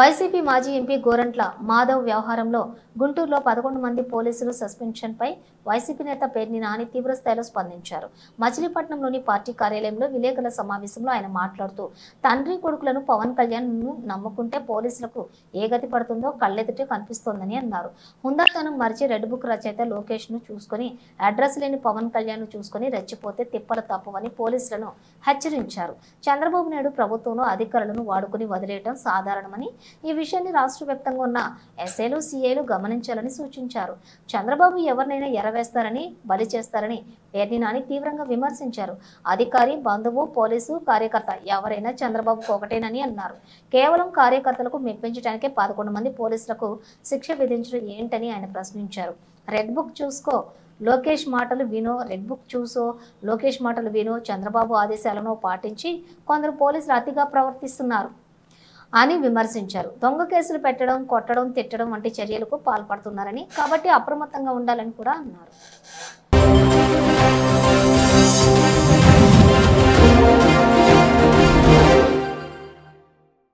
YCP మాజీ MP Gorantla Madhav వ్యవహారంలో గుంటూరులో 11 మంది పోలీసులు సస్పెన్షన్పై వైసీపీ నేత పేర్ని నాని తీవ్రస్థాయిలో స్పందించారు. మచిలీపట్నంలోని పార్టీ కార్యాలయంలో విలేకరుల సమావేశంలో ఆయన మాట్లాడుతూ తండ్రి కొడుకులను పవన్ కళ్యాణ్ నమ్ముకుంటే పోలీసులకు ఏ గతి పడుతుందో కళ్ళెదుటే కనిపిస్తోందని అన్నారు. హుందాతనం మరిచి రెడ్ బుక్ రచయిత లోకేష్ ను చూసుకుని అడ్రస్ లేని పవన్ కళ్యాణ్ ను చూసుకుని రెచ్చిపోతే తిప్పలు తప్పవని పోలీసులను హెచ్చరించారు. చంద్రబాబు నాయుడు ప్రభుత్వంలో అధికారులను వాడుకుని వదిలేయడం సాధారణమని, ఈ విషయాన్ని రాష్ట్ర వ్యాప్తంగా ఉన్న ఎస్ఏలు సీఏలు గమనించాలని సూచించారు. చంద్రబాబు ఎవరినైనా ఎరవేస్తారని, బలి చేస్తారని పేర్ని నాని తీవ్రంగా విమర్శించారు. అధికారి, బంధువు, పోలీసు, కార్యకర్త ఎవరైనా చంద్రబాబుకు ఒకటేనని అన్నారు. కేవలం కార్యకర్తలకు మెప్పించడానికే 11 మంది పోలీసులకు శిక్ష విధించడం ఏంటని ఆయన ప్రశ్నించారు. రెడ్ బుక్ చూసుకో, లోకేష్ మాటలు వినో, రెడ్ బుక్ చూసో, లోకేష్ మాటలు వినో, చంద్రబాబు ఆదేశాలను పాటించి కొందరు పోలీసులు అతిగా ప్రవర్తిస్తున్నారు అని విమర్శించారు. దొంగ కేసులు పెట్టడం, కొట్టడం, తిట్టడం వంటి చర్యలకు పాల్పడుతున్నారని, కాబట్టి అప్రమత్తంగా ఉండాలని కూడా అన్నారు.